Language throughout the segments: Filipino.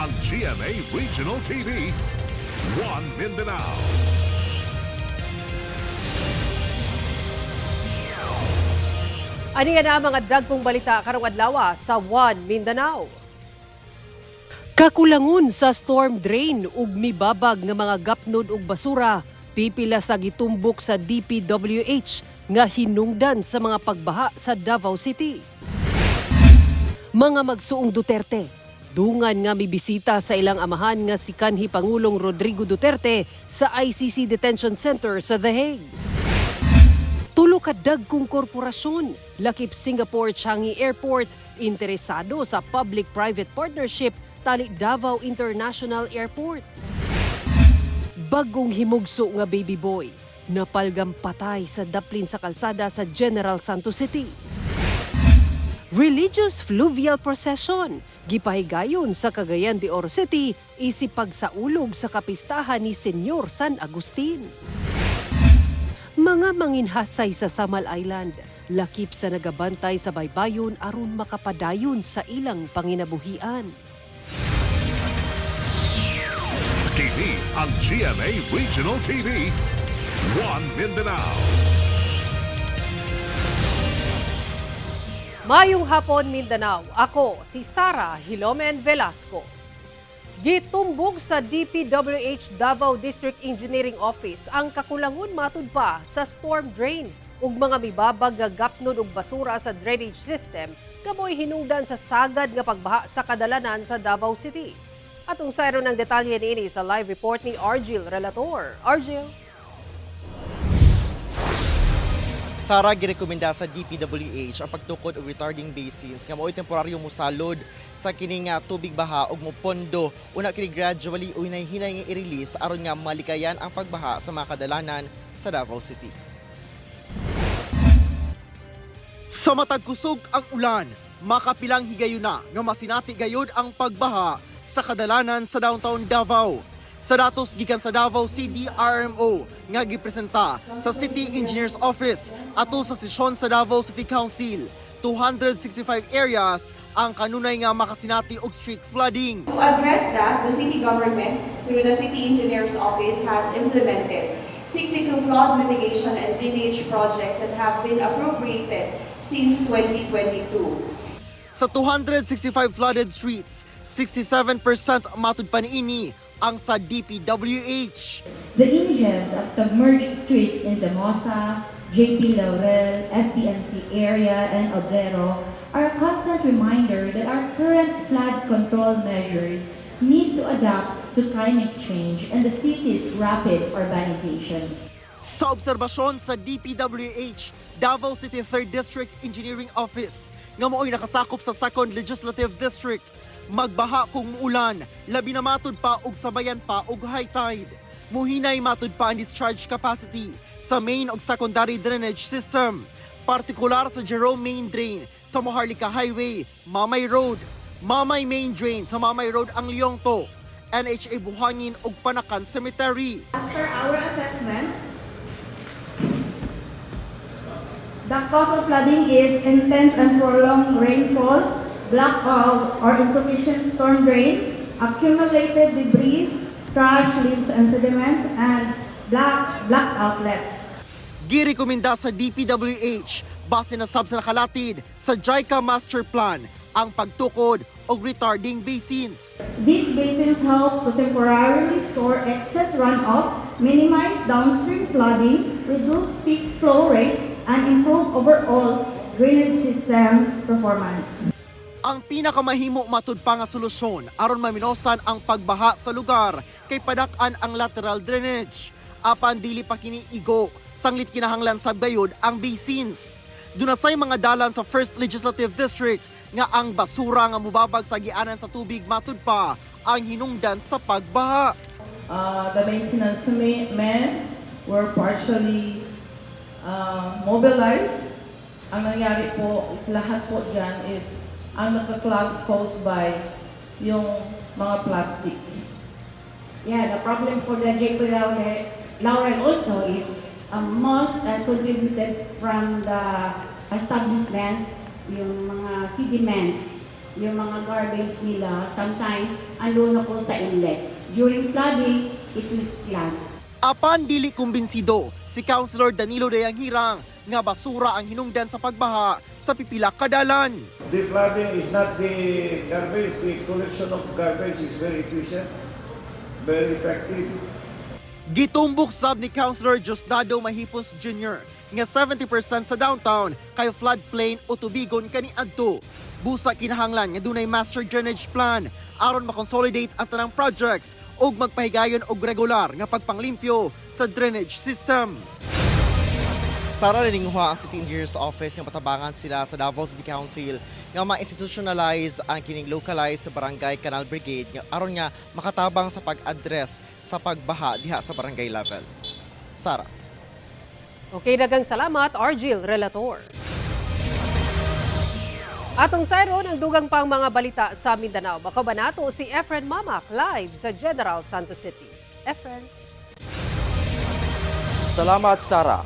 ang GMA Regional TV, One Mindanao. Ani nga na mga dagkong balita karong adlaw sa One Mindanao. Kakulangon sa storm drain ug mibabag nga mga gapnod ug basura pipila sa gitumbok sa DPWH nga hinungdan sa mga pagbaha sa Davao City. Mga magsuong Duterte, dungan nga mibisita sa ilang amahan nga si kanhi Pangulong Rodrigo Duterte sa ICC Detention Center sa The Hague. Tulo ka dagkong korporasyon, lakip Singapore Changi Airport, interesado sa public-private partnership tali Davao International Airport. Bagong himugso nga baby boy, napalgam patay sa daplin sa kalsada sa General Santos City. Religious fluvial procession, gipahigayon sa Cagayan de Oro City, isip pagsaulog sa kapistahan ni Senyor San Agustin. Mga manginhasay sa Samal Island, lakip sa nagabantay sa baybayon aron makapadayon sa ilang panginabuhian. Kini ang GMA Regional TV, One Mindanao. Mayong hapon Mindanao, ako si Sara Hilomen Velasco. Gitumbog sa DPWH Davao District Engineering Office ang kakulangon matud pa sa storm drain ug mga mibabag nga gapnod ug basura sa drainage system kamoy hinungdan sa sagad nga pagbaha sa kadalanan sa Davao City. Atong sayro ng detalye niini sa live report ni Argil Relator. Argil. Sara, girekomenda sa DPWH ang pagtukod og retarding basins nga mao'y temporaryo mosalod sa kini nga tubig baha ug mopondo una kini gradually hinay-hinay nga i-release aron nga malikayan ang pagbaha sa mga kadalanan sa Davao City. Sa matag kusog ang ulan, makapilang higayon na nga masinati gayud ang pagbaha sa kadalanan sa downtown Davao. Sa datos gikan sa Davao CDRMO nga gipresenta sa City Engineers Office ato sa sesyon sa Davao City Council, 265 areas ang kanunay nga makasinati og street flooding. To address that, the city government through the City Engineers Office has implemented 62 flood mitigation and drainage projects that have been appropriated since 2022. Sa 265 flooded streets, 67% matud pa niini ang sa DPWH. The images of submerged streets in Damosa, JP Laurel, SPMC area, and Obrero are a constant reminder that our current flood control measures need to adapt to climate change and the city's rapid urbanization. Sa obserbasyon sa DPWH, Davao City 3rd District Engineering Office, nga moo'y nakasakop sa 2nd Legislative District, magbaha kung muulan, labi na matud pa og sabayan pa og high tide. Muhinay matud pa ang discharge capacity sa main ug secondary drainage system, partikular sa Jerome Main Drain sa Maharlika Highway, Mamay Road, Mamay Main Drain sa Mamay Road ang Liongto, NHA Buhangin ug Panakan Cemetery. As per our assessment, the cause of flooding is intense and prolonged rainfall, blackout or insufficient storm drain, accumulated debris, trash, leaves and sediments, and black outlets. Girekomenda sa DPWH base na sab sa nakalatid sa JICA Master Plan ang pagtukod og retarding basins. These basins help to temporarily store excess runoff, minimize downstream flooding, reduce peak flow rates, and improve overall drainage system performance. Ang pinakamahimo matud pa nga solusyon aron maminosan ang pagbaha sa lugar kay padak-an ang lateral drainage. Apan dili pa kini igo, sanglit kinahanglan sab gayud ang basins. Dunasay mga dalan sa 1st Legislative District nga ang basura nga mubabag sa gianan sa tubig matud pa ang hinungdan sa pagbaha. The maintenance men were partially mobilized. Ang nangyari po is lahat po dyan is ang nagka-clog exposed by yung mga plastic. Yeah, the problem for the JP Laurel also is most contributed from the establishments, yung mga sediments yung mga garbage nila, sometimes andun na po sa inlets. During flooding, it will clog. Apan dili kumbinsido si Councilor Danilo Dayanghirang nga basura ang hinungdan sa pagbaha sa pipila ka dalan. The flooding is not the garbage. The collection of garbage is very efficient, very effective. Gitumbok sab ni Councilor Diosdado Mahipos Jr. nga 70% sa downtown kay floodplain o tubigon kaniadto. Busa kinahanglan nga dunay master drainage plan aron makonsolidate ang tanang projects ug magpahigayon og regular nga pagpanglimpyo sa drainage system. Sara Leninghua ang City Engineer's Office nga patabangan sila sa Davao City Council nga ma-institutionalize ang kining localized barangay canal brigade nga aron nga makatabang sa pag-address sa pagbaha diha sa barangay level. Sara. Okay, daghang salamat, Argil Relator. Atong sayron ang dugang pang mga balita sa Mindanao. Makabanato si Efren Mamak live sa General Santos City. Efren. Salamat, Sara.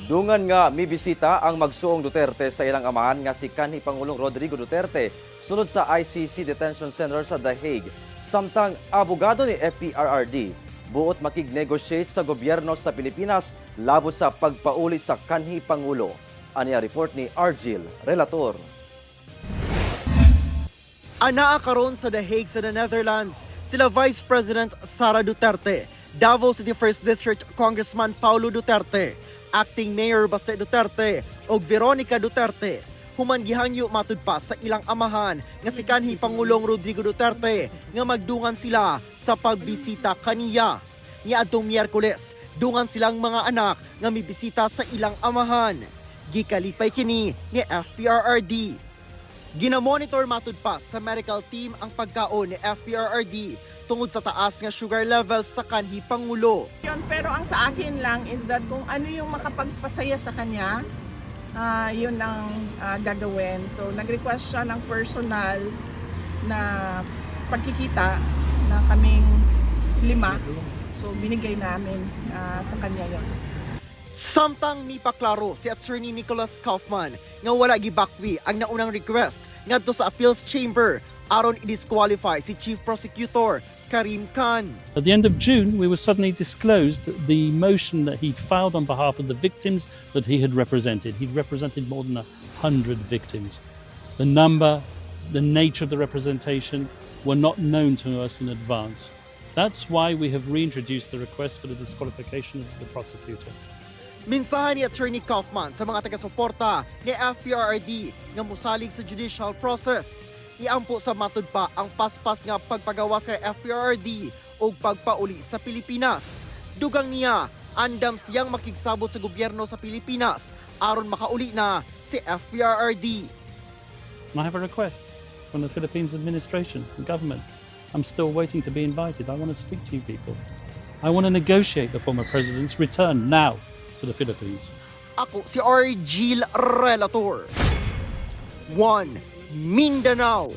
Dungan nga mibisita ang magsuong Duterte sa ilang amahan nga si kanhi Pangulong Rodrigo Duterte sulod sa ICC Detention Center sa The Hague. Samtang abogado ni FPRRD, buot makig-negotiate sa gobyerno sa Pilipinas labot sa pagpauli sa kanhi Pangulo. Aniya report ni Argil Relator. Anaa karon sa The Hague sa the Netherlands sila Vice President Sara Duterte, Davao City 1st District Congressman Paulo Duterte, Acting Mayor Baste Duterte ug Veronica Duterte. Human gihangyo matud pa sa ilang amahan nga si kanhi Pangulong Rodrigo Duterte nga magdungan sila sa pagbisita kaniya. Niadtong Miyerkules, dungan silang mga anak nga mibisita sa ilang amahan. Gikalipay kini ni FPRRD. Ginamonitor matud pa sa medical team ang pagkaon ni FPRRD tungod sa taas nga sugar levels sa kanhi Pangulo. Pero ang sa akin lang is that kung ano yung makapagpasaya sa kanya, yun ang gagawin. So nag-request siya ng personal na pagkikita na kaming 5. So binigay namin sa kanya yun. Samtang mipaklaro si Attorney Nicholas Kaufman nga wala gibakwi ang naunang request ngadto sa appeals chamber aron i-disqualify si Chief Prosecutor Karim Khan. At the end of June, we were suddenly disclosed the motion that he'd filed on behalf of the victims that he had represented. He'd represented more than 100 victims. The number, the nature of the representation were not known to us in advance. That's why we have reintroduced the request for the disqualification of the prosecutor. Minsahan ni Attorney Kaufman sa mga taga-suporta ni FPRRD nga musalig sa judicial process. Iampo sa matud pa ang paspas nga pagpagawas sa FPRRD o pagpauli sa Pilipinas. Dugang niya, andam siyang makigsabot sa gobyerno sa Pilipinas aron makauli na si FPRRD. I have a request from the Philippines administration and government. I'm still waiting to be invited. I want to speak to you people. I want to negotiate the former president's return now to the Philippines. Ako si Argil Relator. 1. Mindanao.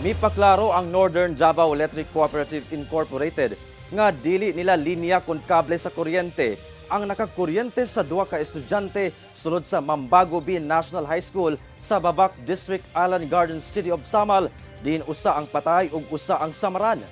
Mipaklaro ang Northern Davao Electric Cooperative Incorporated nga dili nila linya kun kable sa kuryente ang nakakuryente sa duha ka estudyante sulod sa Mambago B National High School sa Babac District, Island Gardens City of Samal, din usa ang patay ug usa ang samaran.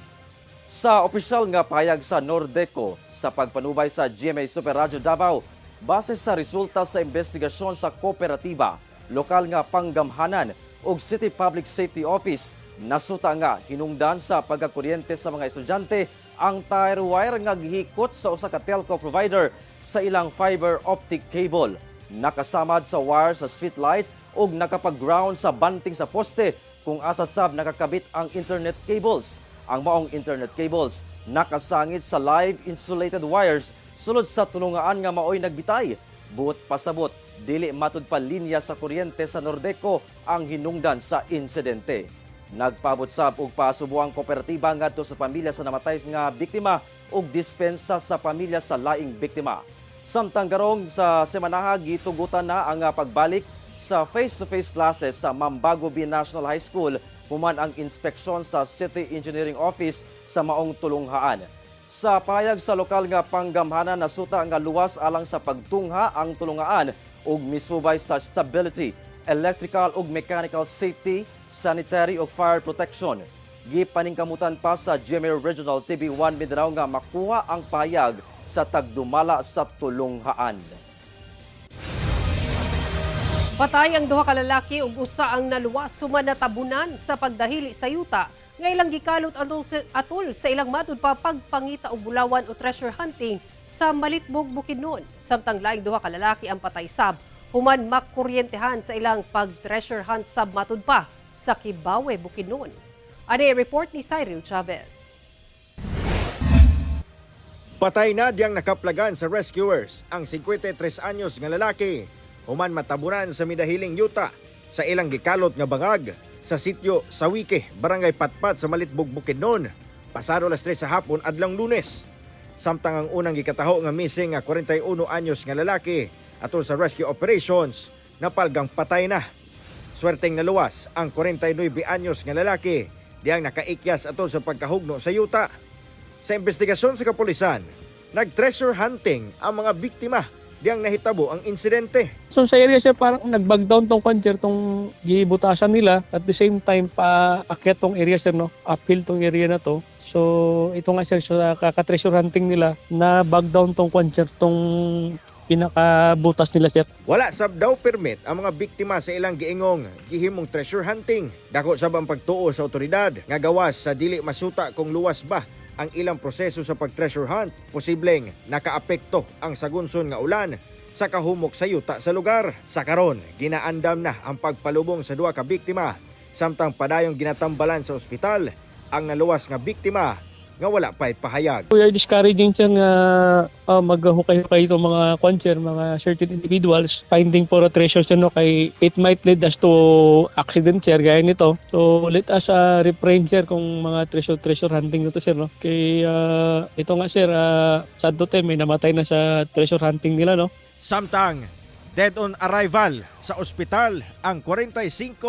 Sa opisyal nga payag sa Nordeco sa pagpanubay sa GMA Super Radio Davao, base sa resulta sa investigasyon sa kooperatiba, lokal nga panggamhanan ug City Public Safety Office, nasuta nga hinungdan sa pagkakuryente sa mga estudyante ang tire wire nga gihikot sa usa ka telco provider sa ilang fiber optic cable. Nakasamad sa wire sa street light ug nakapag-ground sa banting sa poste kung asa sab nakakabit ang internet cables. Ang maong internet cables nakasangit sa live insulated wires sulod sa tulungaan nga maoy nagbitay. Buot pasabot, dili matud pa linya sa kuryente sa Nordeco ang hinungdan sa insidente. Nagpabot sab og pasubuang kooperatiba ngadto sa pamilya sa namatay nga biktima ug dispensa sa pamilya sa laing biktima. Samtang garong sa semanaha gitugutan na ang pagbalik sa face-to-face classes sa Mambago B National High School human ang inspeksyon sa City Engineering Office sa maong tulunghaan. Sa payag sa lokal nga panggamhanan, nasuta nga luwas alang sa pagtungha ang tulungaan ug misubay sa stability electrical ug mechanical safety, sanitary ug fire protection. Gipaningkamutan pa sa GMA Regional TV1 Mindanao nga makuha ang payag sa tagdumala sa tulunghaan. Patay ang duha ka lalaki ug usa ang naluwas human natabunan sa pagdahili sa yuta nga ilang gikalot atol sa ilang matud pa pagpangita og bulawan o treasure hunting sa Malitbog, Bukidnon. Samtang laing duha ka lalaki ang patay sab human makuryentehan sa ilang pag-treasure hunt sab matud pa sa Kibawe, Bukidnon. Ani report ni Cyril Chavez. Patay na diyang nakaplagan sa rescuers ang 53 anyos nga lalaki human matabunan sa midahiling yuta sa ilang gikalot nga bangag sa sitio Sawike, Barangay Patpat sa Malitbog, Bukidnon, pasado alas 3 sa hapon adlang Lunes. Samtang ang unang gikataho nga missing nga 41 anyos nga lalaki atol sa rescue operations napalgang patay na. Swerteng naluwas ang 49 anyos nga lalaki diyang nakaikyas atol sa pagkahugno sa yuta. Sa investigasyon sa kapulisan, nag-treasure hunting ang mga biktima diyang nahitabo ang insidente. So sa area siya parang nag-bag down tong kwanjer tong gibutasan nila at the same time paakyat tong area sir no, uphill tong area na to. So ito nga sir sa kaka-treasure hunting nila na bag down tong kwanjer tong pinakabutas nila sir. Wala sab daw permit ang mga biktima sa ilang giingong gihimong treasure hunting. Dako sab ang pagtuo sa otoridad nga gawas sa dili masuta kung luwas ba ang ilang proseso sa pag-treasure hunt. Posibleng nakaapekto ang sagunson nga ulan sa kahumok sa yuta sa lugar. Sa karon, ginaandam na ang pagpalubong sa duha ka biktima samtang padayong ginatambalan sa ospital ang naluwas nga biktima nga wala pa'y pahayag. We are discouraging siya nga maghukay-hukay itong mga kwancher, mga certain individuals finding for a treasure siya no, kay it might lead us to accident sir gaya nito. So let us refrain sir kung mga treasure hunting nito sir no. Kay ito nga sir sad to time may namatay na sa treasure hunting nila no. Samtang dead on arrival sa ospital ang 45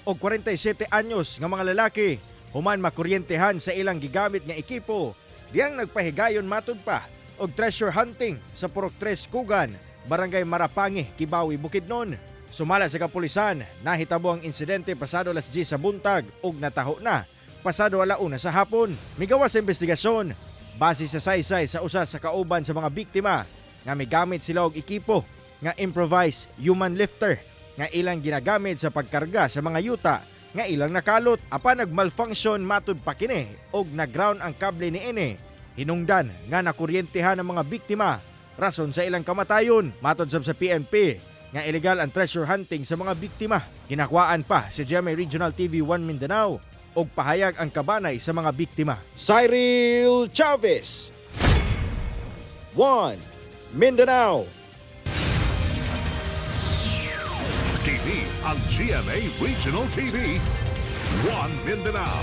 o 47 anyos nga mga lalaki human makuryentehan sa ilang gigamit nga ekipo diyang nagpahigayon matud pa og treasure hunting sa Purok 3 Kugan, Barangay Marapangi, Kibawe, Bukidnon. Sumala sa kapulisan, nahitabo ang insidente pasado alas 10 sa buntag ug nataho na pasado alauna sa hapon. Migawas sa investigasyon base sa saysay sa usa sa kauban sa mga biktima nga migamit sila og ekipo nga improvised human lifter nga ilang ginagamit sa pagkarga sa mga yuta nga ilang nakalot. Apan nagmalfunction matud pa kini og nag-ground ang kable ni ine. Hinungdan nga nakuryentehan ang mga biktima rason sa ilang kamatayon. Matod sa PNP nga illegal ang treasure hunting sa mga biktima. Ginakwaan pa si GMA Regional TV1 Mindanao og pahayag ang kabanay sa mga biktima. Cyril Chavez, 1 Mindanao. TV ang GMA Regional TV 1 Mindanao.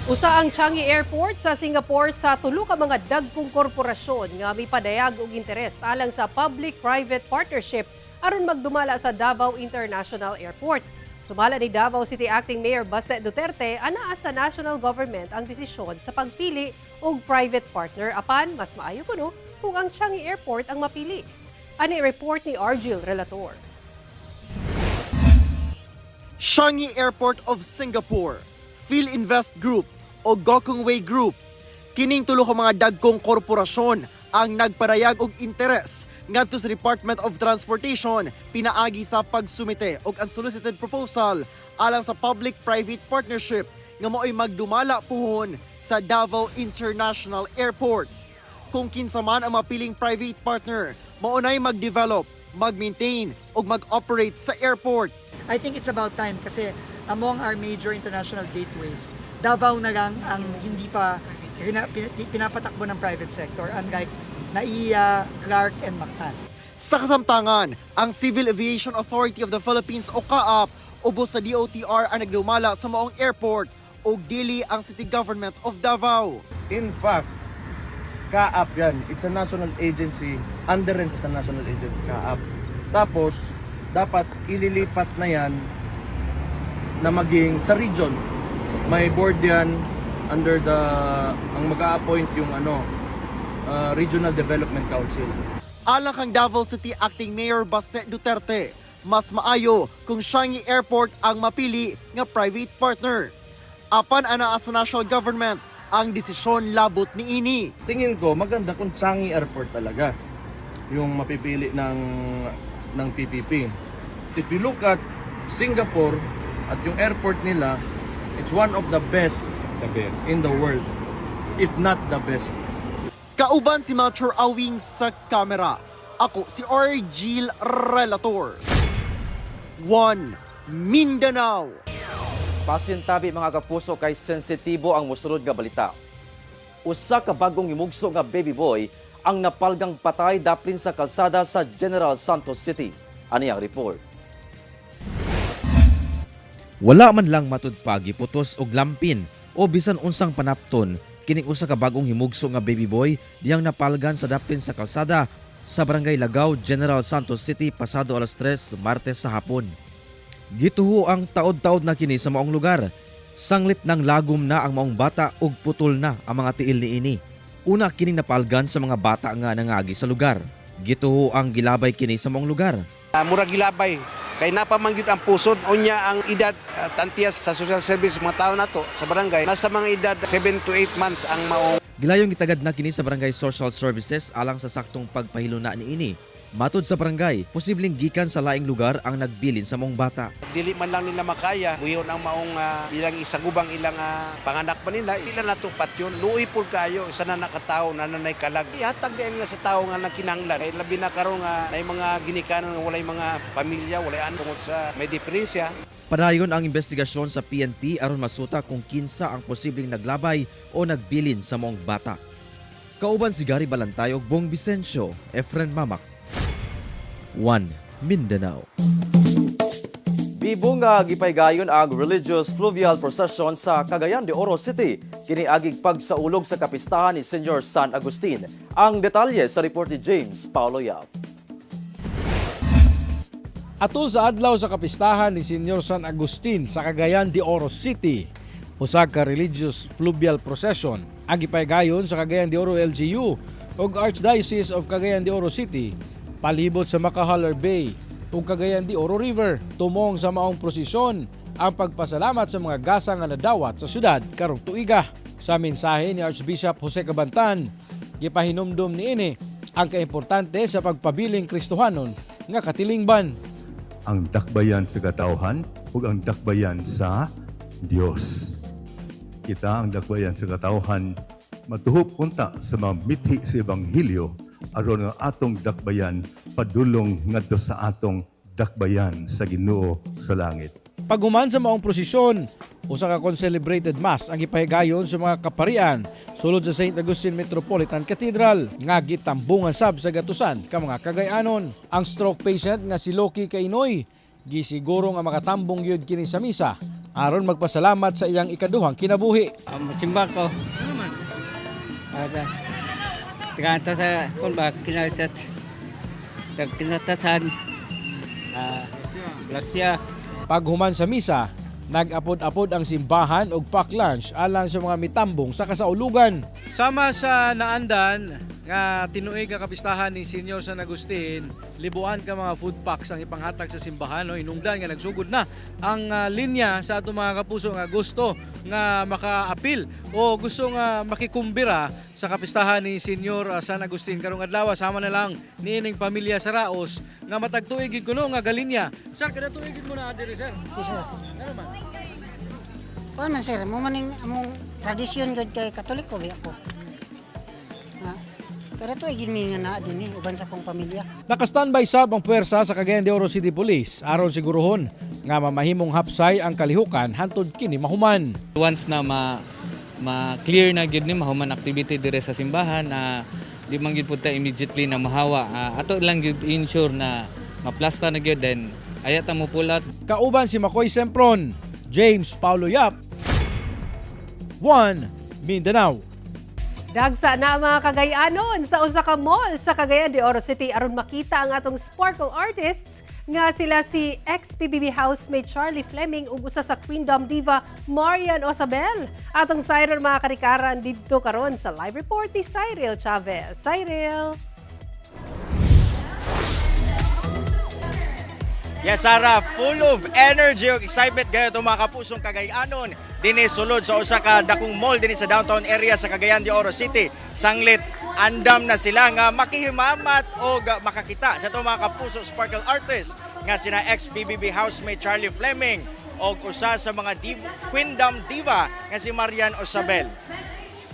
Usa ang Changi Airport sa Singapore sa tulo ka mga dagkong korporasyon nga mipadayag og interes alang sa public-private partnership aron magdumala sa Davao International Airport. Sumala ni Davao City Acting Mayor Baste Duterte, anaa sa national government ang desisyon sa pagpili og private partner apan mas maayo kuno kung ang Changi Airport ang mapili. Ani report ni Argil Relator. Changi Airport of Singapore, Philinvest Group o Gokongwei Group. Kining tulo ka mga dagkong korporasyon ang nagparayag og interes ngadto sa Department of Transportation pinaagi sa pagsumite og unsolicited proposal alang sa public-private partnership nga mo'y magdumala puhon sa Davao International Airport. Kung kinsa man ang mapiling private partner, maunay mag-develop, mag-maintain o mag-operate sa airport. I think it's about time kasi among our major international gateways, Davao na lang ang hindi pa pinapatakbo ng private sector unlike NAIA, Clark, and Mactan. Sa kasamtangan, ang Civil Aviation Authority of the Philippines o CAAP ubos sa DOTR ang nagdumala sa maong airport o dili ang City Government of Davao. In fact, CAAP yan. It's a national agency. Under rin sa national agency, CAAP. Tapos, dapat ililipat na yan na maging sa region. May board yan under ang mag-a-appoint yung Regional Development Council. Alang kang Davao City Acting Mayor Baste Duterte, mas maayo kung Changi Airport ang mapili nga private partner. Apan anaa sa national government ang desisyon labot ni ini. Tingin ko maganda kung Changi Airport talaga yung mapipili ng PPP. If you look at Singapore at yung airport nila, it's one of the best in the world, if not the best. Kauban si Mature Awing sa kamera. Ako si Orgil Relator. 1 Mindanao. Pasintabi mga kapuso kay sensitibo ang musulod nga balita. Usa ka bagong imugso nga baby boy ang napalgang patay daplin sa kalsada sa General Santos City. Ani ang report. Wala man lang matudpagi putos og lampin o bisan unsang panapton kining usa ka bagong himugso nga baby boy diyang napalgan sa daplin sa kalsada sa Barangay Lagaw, General Santos City pasado alas 3 Martes sa hapon. Gituho ang taod-taod na kini sa maong lugar. Sanglit ng lagom na ang maong bata ug putol na ang mga tiil niini. Una kining napalgan sa mga bata nga nangagi sa lugar. Gituho ang gilabay kini sa maong lugar. Mura gilabay kay napamanggit ang pusod unya ang edad tantias sa social service mga tao nato sa barangay nasa mga edad 7 to 8 months ang maong. Gilayong gitagad na kini sa Barangay Social Services alang sa saktong pagpahilo na niini. Matud sa barangay, posibleng gikan sa laing lugar ang nagbilin sa maong bata. Dili man lang nila makaya, buyon ang maong ilang isagubang ilang panganak pa nila, ilan na itong patyon. Luoy po kayo, isa na nakatao, nanay kalag. Ihatag din nga sa tao nga nakinanglan. Labi na karon nga na mga ginikanan nga walay mga pamilya, walay tungod sa may diferensya. Padayon ang investigasyon sa PNP aron masuta kung kinsa ang posibleng naglabay o nagbilin sa maong bata. Kauban si Gary Balantay ug Bong Vicencio, Efren Mamak. 1 Mindanao. Bibo nga gipaygayon ang religious fluvial procession sa Cagayan de Oro City kini agig pagsaulog sa kapistahan ni Senior San Agustin. Ang detalye sa report ni James Paulo Yap. Ato sa adlaw sa kapistahan ni Senior San Agustin sa Cagayan de Oro City, usa ka religious fluvial procession ang gipaygayon sa Cagayan de Oro LGU ug Archdiocese of Cagayan de Oro City palibot sa Macahalar Bay ug Cagayan de Oro River. Tumong sa maong prosesyon ang pagpasalamat sa mga gasa nga nadawat sa syudad karong tuiga. Sa mensahe ni Archbishop Jose Cabantan, gipahinumdum niini ang kaimportante sa pagpabiling Kristohanon nga katilingban. Ang dakbayan sa katawhan ug ang dakbayan sa Dios. Kita ang dakbayan sa katawhan matuhop unta sa mga mithi sa Ebanghelyo aron ang atong dakbayan padulong ngadto sa atong dakbayan sa Ginoo sa langit. Paghuman sa maong prosesyon, usa ka concelebrated mass ang ipahigayon sa mga kaparian sulod sa St. Augustine Metropolitan Cathedral nga gitambungan sab sa gatusan ka mga Cagayanon. Ang stroke patient nga si Loki Kainoy gisiguro nga makatambong gyud kini sa misa aron magpasalamat sa iyang ikaduhang kinabuhi. Simba ko. Ano man? Tiganta sa kung ba kinatasan. Lasya. Paghuman sa misa, nag-apod-apod ang simbahan og pack lunch alang sa mga mitambong sa kasaulugan. Sama sa naandan nga tinuig nga kapistahan ni Senior San Agustin, libuan ka mga food packs ang ipanghatag sa simbahan. No? Hinungdan nga nagsugod na ang linya sa atong mga kapuso nga gusto nga maka-apil o gusto nga makikumbira sa kapistahan ni Senior San Agustin karong adlaw. Sama na lang niining pamilya sa Raos nga matagtuigid kuno nga galinya. Sir, kada tuigid mo na diri, sir. Sir. Ano man? Kuan man sir, mo maning among tradisyon gud kay Katoliko bi ako. Pero ito ay gininga na din uban sa kong pamilya. Naka-standby sab ang puwersa sa Cagayan de Oro City Police aron siguruhon nga mamahimong hapsay ang kalihukan hantod kini mahuman. Once na ma-clear na gyud ni mahuman activity dire sa simbahan na di man gyud pud ta immediately na mahawa. Ato lang gyud ensure na maplasta na gyud then ayat ta mo pulat. Kauban si Makoy Sempron, James Paulo Yap, 1 Mindanao. Dagsa na mga Cagayanon sa usa ka mall sa Cagayan de Oro City aron makita ang atong sparkle artists nga sila si ex-PBB housemate Charlie Fleming ug usa sa Queendom diva Marian Osabel. Atong Cyril mga karikaran didto karon sa live report ni Cyril Chavez. Cyril. Yes, Sarah, full of energy ug excitement gayon itong mga kapusong Cagayanon dinhi sulod sa usa ka dakong mall dinhi sa downtown area sa Cagayan de Oro City. Sanglit andam na sila nga makihimamat o makakita sa itong mga kapuso sparkle artist nga sina ex-PBB housemate Charlie Fleming o usa sa mga Queendom diva nga si Marian Osabel.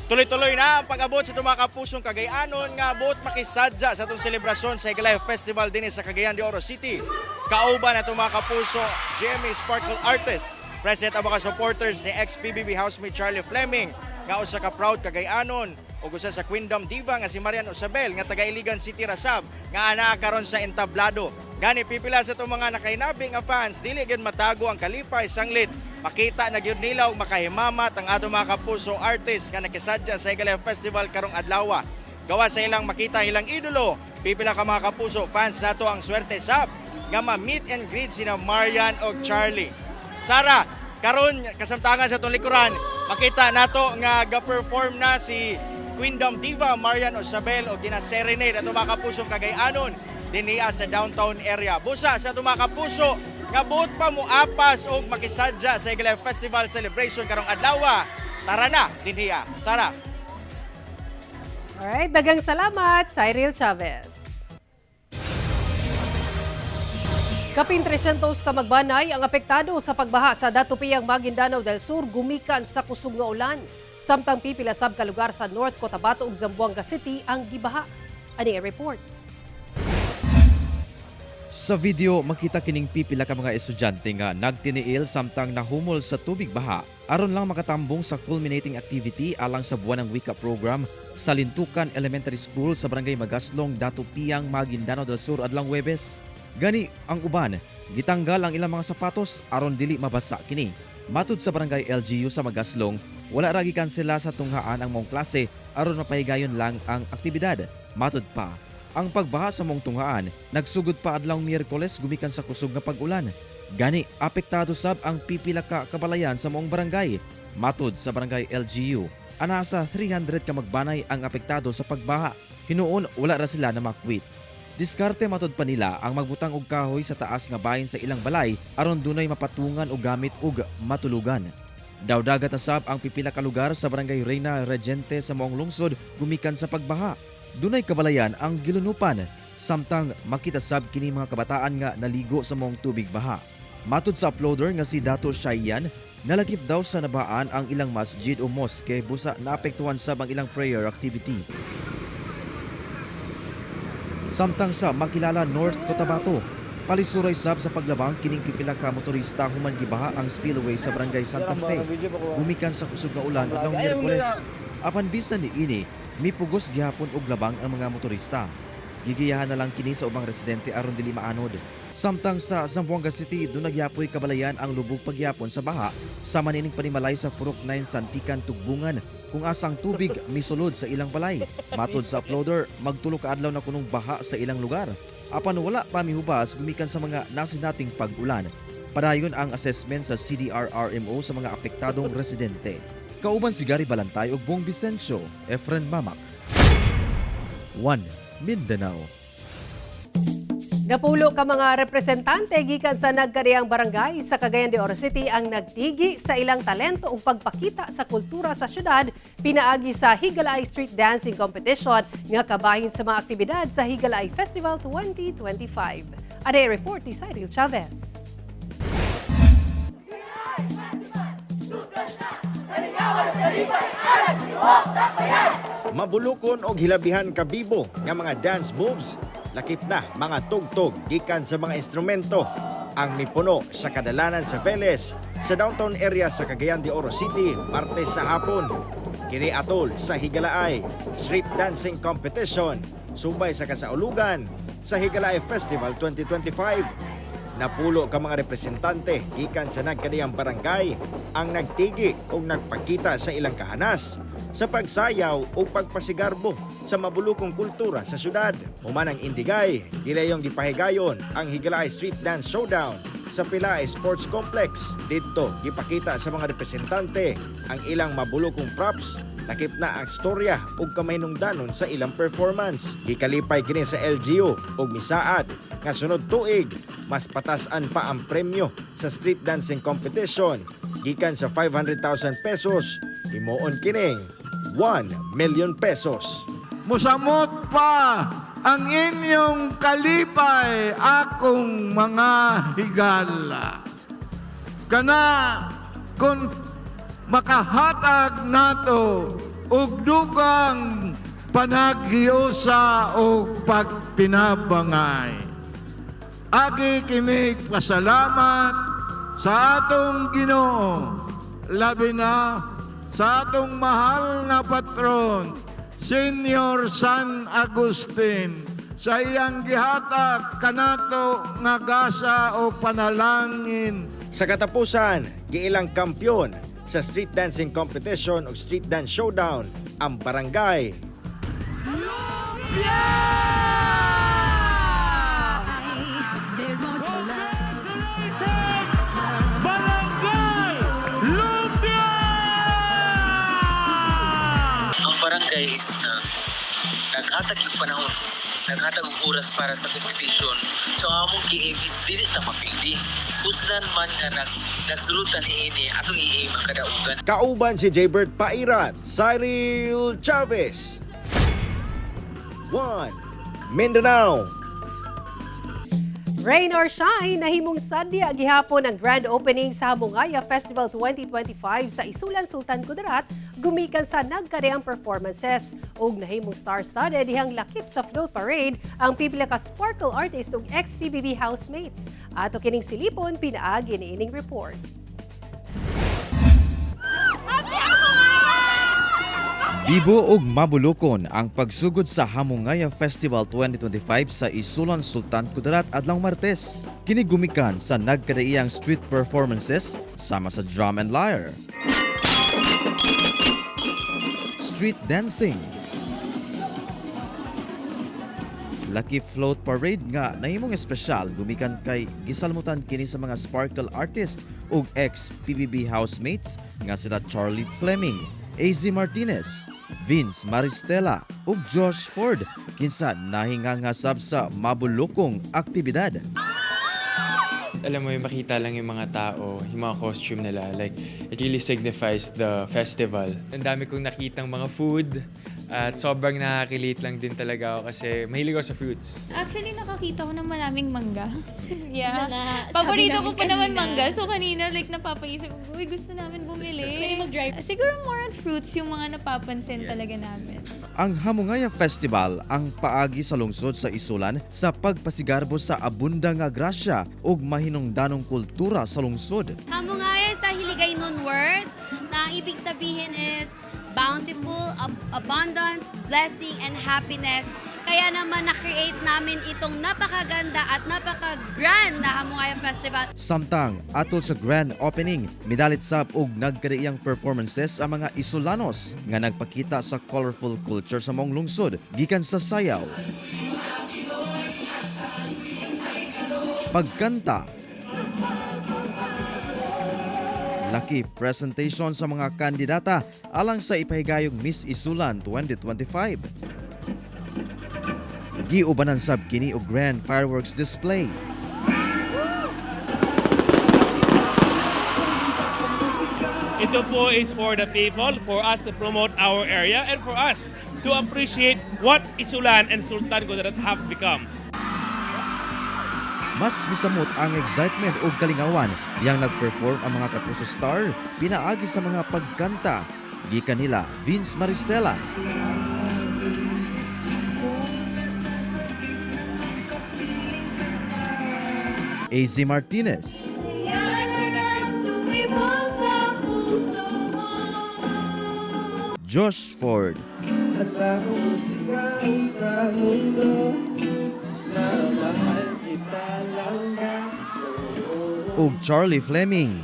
Tuloy-tuloy na ang pag-abot sa itong mga kapusong Cagayanon nga buot makisadya sa itong selebrasyon sa Higalay Festival din sa Cagayan de Oro City. Kauban na itong mga kapuso GMA Sparkle Artist. Present ang mga supporters ni ex-PBB housemate Charlie Fleming nga usa ka proud Cagayanon o usa sa Queendom diva nga si Marian Osabel nga taga Iligan City Rasab nga anaa karon sa entablado. Gani pipila sa itong mga nakainabi nga fans dili gyud matago ang kalipay sanglit. Makita na gyud nila og makahimamat ang atong mga kapuso artist nga nakisadya sa Higalay Festival karong adlaw. Gawa sa ilang makita ilang idolo, pipila ka mga kapuso fans nato ang swerte sab nga ma-meet and greet sina Marian o Charlie. Sara, karon kasamtangan sa itong likuran, makita nato nga ga-perform na si Queendom diva Marian Osabel o gina-serenade atong mga kapusong Cagayanon dinhiya sa downtown area. Busa sa itong mga kapuso nga buot pa mo apas o makisadya sa Higalay Festival celebration karong adlaw. Tara na dinhiya. Sara. Alright, dagang salamat, Cyril Chavez. Kapin 300 ka magbanay ang apektado sa pagbaha sa Datupiyang Maguindanao del Sur gumikan sa kusog nga ulan. Samtang pipila sab ka lugar sa North Cotabato ug Zamboanga City ang gibaha. Ani report. Sa video, makita kining pipila ka mga estudyante nga nagtiniil samtang nahumol sa tubig baha aron lang makatambong sa culminating activity alang sa buwan ng wika program sa Lintukan Elementary School sa Barangay Magaslong, Datupiyang, Maguindanao del Sur adlang Huwebes. Gani ang uban, gitanggal ang ilang mga sapatos aron dili mabasa kini. Matud sa Barangay LGU sa Magaslong, wala ra gikansela sa tunghaan ang mong klase aron mapahigayon lang ang aktibidad. Matud pa, ang pagbaha sa mong tunghaan nagsugod pa adlawng Miyerkules gumikan sa kusog nga pag-ulan. Gani apektado sab ang pipila ka kabalayan sa mong barangay. Matud sa Barangay LGU, ana sa 300 ka magbanay ang apektado sa pagbaha. Hinuon wala ra sila na makwit. Diskarte matud pa nila ang magbutang og kahoy sa taas nga bahin sa ilang balay aron dunay mapatungan og gamit ug matulugan. Dawdagat na sab ang pipila ka lugar sa Barangay Reina Regente sa maong lungsod gumikan sa pagbaha. Dunay kabalayan ang gilunupan samtang makita sab kini mga kabataan nga naligo sa maong tubig baha. Matud sa uploader nga si Dato Shayan, nalakip daw sa nabaan ang ilang masjid o mosque busa naapektuhan sab ang ilang prayer activity. Samtang sa makilala North Cotabato, palisuray sab sa paglabang kining pipila ka motorista human gibaha ang spillway sa Barangay Santa Fe. Gumikan sa kusog nga ulan adlawng Miyerkules. Apan bisan ni ini, mipugos gihapon og labang ang mga motorista. Gigiyahan na lang kini sa ubang residente aron dili maanod. Samtang sa Zamboanga City, doon nagyapoy kabalayan ang lubog pagyapon sa baha sa manining panimalay sa Purok 9 Santikan Tugbungan kung asang tubig misulod sa ilang balay. Matod sa uploader, magtulo ka adlaw na kunong baha sa ilang lugar. Apan wala pa mihubas gumikan sa mga nasinating pag-ulan. Padayon ang assessment sa CDRRMO sa mga apektadong residente. Kauban si Gary Balantay ug Bong Vicencio, Efren Mamak. 1 Mindanao. Napulo ka mga representante gikan sa nagkadiyang barangay sa Cagayan de Oro City ang nagtigi sa ilang talento ug pagpakita sa kultura sa syudad pinaagi sa Higalay Street Dancing Competition nga kabahin sa mga aktibidad sa Higalay Festival 2025. Aday report ni Cyril Chavez. Mabulukon og hilabihan kabibo nga mga dance moves, lakip na mga tugtog gikan sa mga instrumento ang mipuno sa kadalanan sa Veles sa downtown area sa Cagayan de Oro City Martes sa hapon. Kini atol sa Higalaay Street Dancing Competition subay sa kasaulugan sa Higalay Festival 2025. Napulo ka mga representante gikan sa nagkadiyang barangay ang nagtigi o nagpakita sa ilang kahanas sa pagsayaw o pagpasigarbo sa mabulukong kultura sa syudad. Human ang Indigay, gilayong gipahigayon ang Higalay Street Dance Showdown sa Pilay Sports Complex. Dito gipakita sa mga representante ang ilang mabulukong props lakip na ang storya ug kamahinungdanon sa ilang performance. Gikalipay kini sa LGU ug misaad nga sunod tuig mas patasan pa ang premyo sa street dancing competition gikan sa 500,000 pesos himuon kining 1 million pesos. Musamot pa ang inyong kalipay akong mga higala. Kana kung makahatag nato og dugang panaghiusa o pagpinabangay. Agi kini pasalamat sa atong Ginoo, labi na sa atong mahal na patron, Senior San Agustin, sa iyang gihatag kanato nga gasa o panalangin. Sa katapusan, giilang kampyon sa street dancing competition o street dance showdown ang barangay Ang barangay is naghatag yung panahon, naghatag yung oras para sa competition. So among gi-aim is dili na mapili. Uslan man nga nagsulutan ni ini atong i-aim ang kadaugan. Kauban si Jaybird Pairat, Cyril Chavez. 1. Mindanao. Rain or shine, nahimong sadya gihapon ang grand opening sa Hamungaya Festival 2025 sa Isulan, Sultan Kudarat, gumikan sa nagkareang performances ug nahimong star-studded dihang lakip sa float parade ang pipila ka sparkle artist ug ex-PBB housemates. Ato kining silipon pinaagi ni ining report. Bibo ug mabulokon ang pagsugod sa Hamungaya Festival 2025 sa Isulan, Sultan Kudarat adlong Martes. Kini gumikan sa nagkadaiyang street performances sama sa drum and lyre, street dancing, Lucky Float Parade nga nahimong espesyal gumikan kay gisalmutan kini sa mga sparkle artist ug ex-PBB housemates nga sila Charlie Fleming, AZ Martinez, Vince Maristela ug Josh Ford kinsa nahingangasab sa mabulokong aktibidad. Alam mo, yung makita lang yung mga tao, yung mga costume nila, like, it really signifies the festival. Ang dami kong nakitang mga food, at sobrang nakakilate lang din talaga ako kasi mahilig ako sa fruits. Actually, nakakita ko ng maraming mangga. Yeah. Paborito ko pa naman mangga. So, kanina, like, napapaisip ko, uy, gusto namin bumili. Pwede mag-drive. Siguro more on fruits yung mga napapansin talaga namin. Ang Hamungaya Festival ang paagi sa lungsod sa Isulan sa pagpasigarbo sa abunda nga grasya ug mahinungdanong kultura sa lungsod. Hamungaya sa Hiligaynon word na ang ibig sabihin is bountiful, abundance, blessing, and happiness. Kaya naman na-create namin itong napakaganda at napaka-grand na Hamungaya Festival. Samtang atol sa grand opening, midalit sab og nagkadaiyang performances ang mga Isulanos nga nagpakita sa colorful culture sa mong lungsod gikan sa sayaw, pagkanta, laki presentation sa mga kandidata alang sa ipahigayong Miss Isulan 2025. Giubanan sab kini og grand fireworks display. Ito po is for the people, for us to promote our area and for us to appreciate what Isulan and Sultan Kudarat have become. Mas misamot ang excitement o kalingawan diyang nag-perform ang mga kapuso star pinaagi sa mga pagkanta. Gikan nila Vince Maristela, AZ Martinez, Josh Ford, ug Charlie Fleming.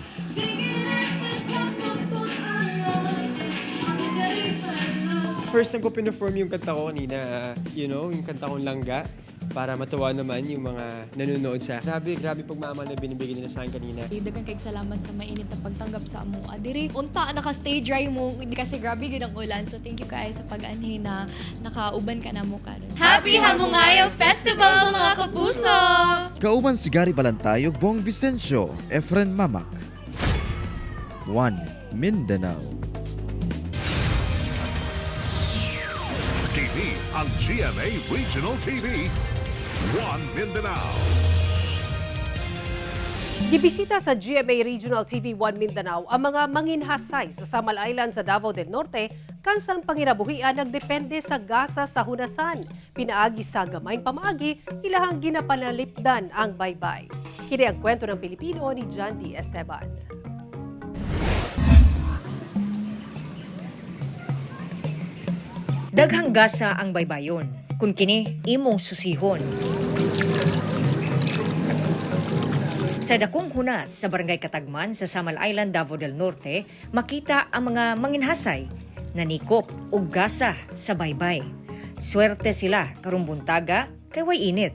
First time ko pina-perform yung kanta ko kanina, yung kanta kong Langga. para matuwa naman yung mga nanonood sa grabe pagmamahal na binibigyan nila sa akin kanina. Daghang kay salamat sa mainit na pagtanggap sa amo. Diri unta naka-stay dry mo kasi grabe gyud ang ulan. So thank you kaayo sa pag-anhi na nakauban ka na mo karon. Happy Hamungayo Festival mga kapuso! Kauban si Gary Balantay ug Bong Vicencio, Efren Mamak. 1 Mindanao. TV ang GMA Regional TV. 1 Mindanao. Gibisita sa GMA Regional TV 1 Mindanao ang mga manginhasay sa Samal Island sa Davao del Norte kansang panginabuhian nagdepende sa gasa sa hunasan. Pinaagi sa gamayng pamaagi, ilahang ginapanalipdan ang baybay. Kini ang kwento ng Pilipino ni John D. Esteban. Daghang gasa ang baybayon, kun kini imong susihon. Sa dakong hunas sa Barangay Katagman sa Samal Island, Davao del Norte, makita ang mga manginhasay nanikop og gasa sa baybay. Swerte sila karong buntaga kay way init.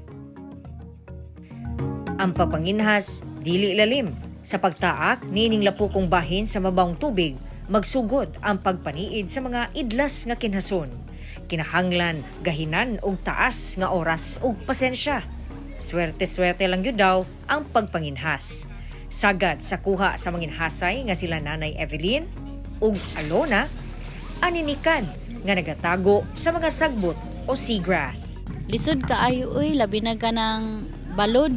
Ang pagpanginhas dili lalim sa pagtaak nining lapukong bahin sa mabawong tubig. Magsugod ang pagpaniid sa mga idlas nga kinhason. Kinahanglan gahinan og taas nga oras ug pasensya. Swerte-swerte lang gyud daw ang pagpanginhas. Sagad sa kuha sa manginhasay nga sila Nanay Evelyn ug Alona, aninikan nga nagatago sa mga sagbot o seagrass. Lisod kaayo uy, labi na ka ng balod.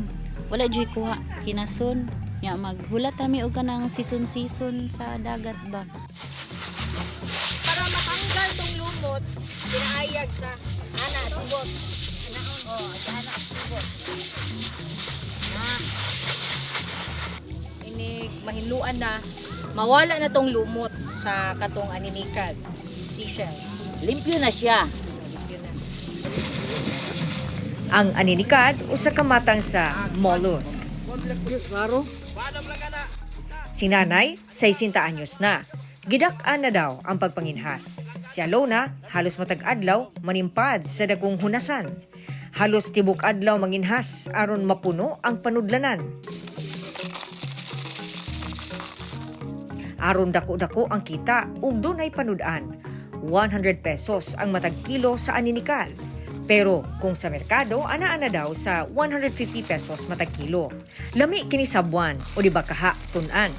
Wala jud kuha kinason. Ya maghulat kami og kanang season sa dagat ba. Para matanggal tong lumot, pinaayag sa ana subot. Sa ana subot. Ini mahinluan na mawala na tong lumot sa katong aninikan. Seashell. Limpyo na siya. Ang aninikad usa ka matang sa mollusk. Si Nanay, 60 anyos na. Gidak-an na daw ang pagpanginhas. Si Alona, halos matag adlaw, manimpad sa dagong hunasan. Halos tibok adlaw manginhas aron mapuno ang panudlanan. Aron dako-dako ang kita ug dunay panudan. 100 pesos ang matag kilo sa aninikal. Pero kung sa merkado, ana-ana daw sa 150 pesos matag kilo. Lami kini sa buwan o di ba kaha tunan.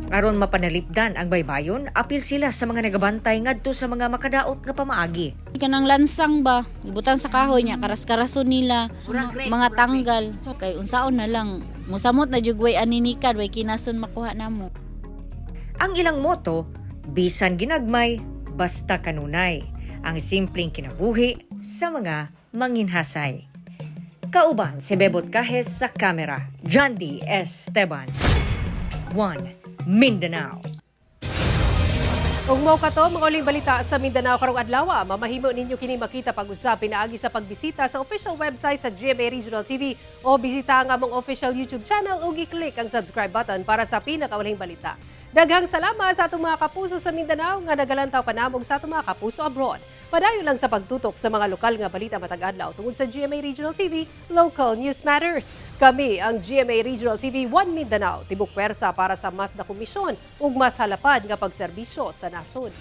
Aron mapanalipdan ang baybayon, apil sila sa mga nagabantay ngadto sa mga makadaot nga pamaagi. Kanang lansang ba, ibutang sa kahoy niya, karas-karason nila, mga tanggal. Kay unsaon na lang, musamot na jud way aninikad, way kinason makuha namo. Ang ilang moto, bisan ginagmay, basta kanunay. Ang simpleng kinabuhi sa mga manginhasay. Kauban si Bebot Kahes sa kamera, John D. Esteban. 1 Mindanao. Ug mao kato mga uling balita sa Mindanao karong adlaw, mamahimo ninyo kini makita pag-usab pinaagi sa pagbisita sa official website sa GMA Regional TV o bisita ang among official YouTube channel ug i-click ang subscribe button para sa pinakauling balita. Daghang salamat sa atong mga kapuso sa Mindanao nga nagalantaw kanamong sa atong mga kapuso abroad. Padayon lang sa pagtutok sa mga lokal nga balita matag adlaw tungod sa GMA Regional TV, Local News Matters. Kami ang GMA Regional TV 1 Mindanao, tibok pwersa para sa mas na komisyon ug mas halapad nga pagserbisyo sa nasod.